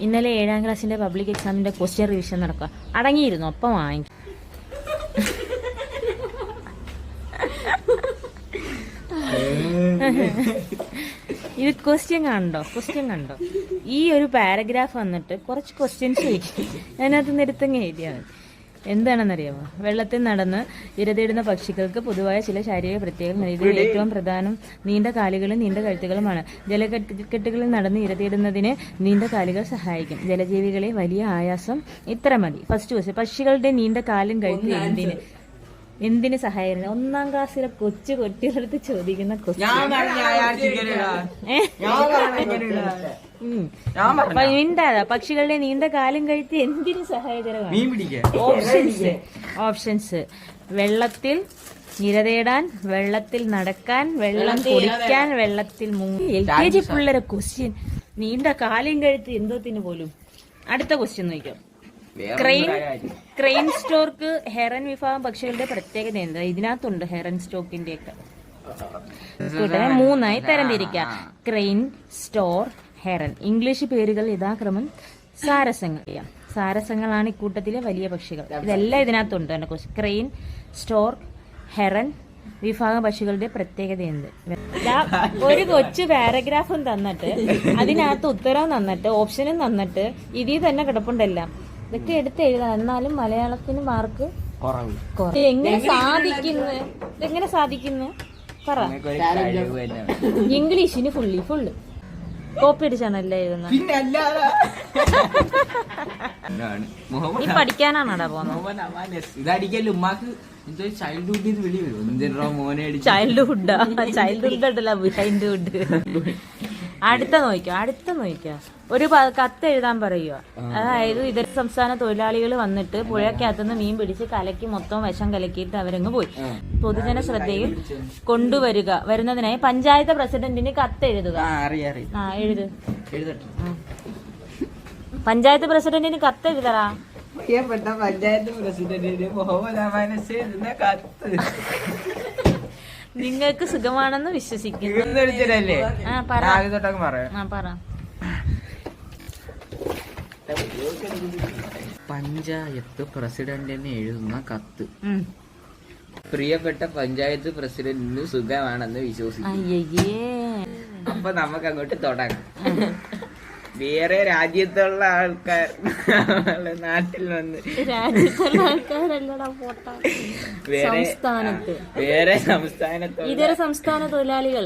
ഇന്നലെ 7ാം ക്ലാസ്സിന്റെ പബ്ലിക് എക്സാമിന്റെ ക്വസ്റ്റ്യൻ റിവിഷൻ നടക്കുക. അടങ്ങിയിരുന്നു, ഒപ്പം വാങ്ങിക്കും. ഇത് ക്വസ്റ്റ്യൻ കണ്ടോ? ഈ ഒരു പാരഗ്രാഫ് വന്നിട്ട് കുറച്ച് ക്വസ്റ്റ്യൻസ് ചോദിക്കും. അതിനകത്ത് നിരുത്തങ്ങ് എഴുതിയാണ്. എന്താണെന്നറിയാമോ? വെള്ളത്തിൽ നടന്ന് ഇരതേടുന്ന പക്ഷികൾക്ക് പൊതുവായ ചില ശാരീരിക പ്രത്യേകത. ഇതിൽ ഏറ്റവും പ്രധാനം നീണ്ട കാലുകളും നീണ്ട കഴുത്തുകളുമാണ്. ജലക്കെട്ടുകളിൽ നടന്ന് ഇരതേടുന്നതിന് നീണ്ട കാലുകൾ സഹായിക്കും. ജലജീവികളെ വലിയ ആയാസം. ഇത്ര മതി. ഫസ്റ്റ് ക്വസ്റ്റ്യൻ, പക്ഷികളുടെ നീണ്ട കാലും കഴുത്തും എന്തിന് സഹായിക്കുന്നു? 1ാം ക്ലാസ്സിലെ കൊച്ചു കുട്ടികളടുത്ത് ചോദിക്കുന്ന ക്വസ്റ്റ്യൻ. പക്ഷികളുടെ നീണ്ട കാലും കഴുത്ത് എന്തിന് സഹായകരമാണ്? ഓപ്ഷൻസ്: വെള്ളത്തിൽ ഇരതേടാൻ, വെള്ളത്തിൽ നടക്കാൻ, വെള്ളം കുടിക്കാൻ, വെള്ളത്തിൽ മുങ്ങി. LKG പിള്ളേരെ ക്വസ്റ്റ്യൻ. നീണ്ട കാലും കഴുത്ത് എന്തോത്തിന് പോലും. അടുത്ത ക്വസ്റ്റ്യൻ നോക്കാം. ക്രെയിൻ സ്റ്റോർക്ക് ഹെറൻ വിഭാഗം പക്ഷികളുടെ പ്രത്യേകത എന്താ? ഇതിനകത്തുണ്ട് ഹെറൻ സ്റ്റോക്കിന്റെ ഒക്കെ. 3ആയി തരംതിരിക്കാം. Crane, store, ഹെറൻ. ഇംഗ്ലീഷ് പേരുകൾ യഥാക്രമം സാരസങ്ങളാണ് ഇക്കൂട്ടത്തിലെ വലിയ പക്ഷികൾ. ഇതെല്ലാം ഇതിനകത്തുണ്ട്. ക്രെയിൻ, സ്റ്റോർ, ഹെറൻ വിഭാഗം പക്ഷികളുടെ പ്രത്യേകത എന്ത്? ഒരു കൊച്ചു പാരഗ്രാഫും തന്നിട്ട് അതിനകത്ത് ഉത്തരവും തന്നിട്ട് ഓപ്ഷനും തന്നിട്ട് ഇതിൽ തന്നെ കിടപ്പുണ്ടെല്ലാം. ഇതൊക്കെ എടുത്ത് എഴുതാം. എന്നാലും മലയാളത്തിന് മാർക്ക് കുറവ്. എങ്ങനെ സാധിക്കുന്നു പറ. ഇംഗ്ലീഷിന് ഫുള്ള് കോപ്പി അടിച്ചാണല്ലേ എഴുതുന്നത്? നീ പഠിക്കാനാണോടാ പോകുന്നത്? അടുത്ത നോക്കിയോ. ഒരു കത്ത് എഴുതാൻ പറയുക. അതായത് ഇതര സംസ്ഥാന തൊഴിലാളികൾ വന്നിട്ട് പുഴക്കകത്തുനിന്ന് മീൻ പിടിച്ച് കലക്കി മൊത്തം വിഷം കലക്കിയിട്ട് അവരങ്ങ് പോയി. പൊതുജന ശ്രദ്ധയിൽ വരുന്നതിനായി പഞ്ചായത്ത് പ്രസിഡന്റിന് കത്ത് എഴുതുക. എഴുത്. പഞ്ചായത്ത് പ്രസിഡന്റിന് കത്ത് എഴുതറാ. പഞ്ചായത്ത് പ്രസിഡന്റിന് നിങ്ങൾക്ക് സുഖമാണെന്ന് വിശ്വസിക്കുന്നു. പഞ്ചായത്ത് പ്രസിഡന്റിന് എഴുതുന്ന കത്ത്. പ്രിയപ്പെട്ട പഞ്ചായത്ത് പ്രസിഡന്റിന് സുഖമാണെന്ന് വിശ്വസിക്കുന്നു. അപ്പൊ നമുക്ക് അങ്ങോട്ട് തുടങ്ങാം. വേറെ രാജ്യത്തുള്ള ആൾക്കാർ നാട്ടിൽ വന്ന് വേറെ സംസ്ഥാന ഇതര സംസ്ഥാന തൊഴിലാളികൾ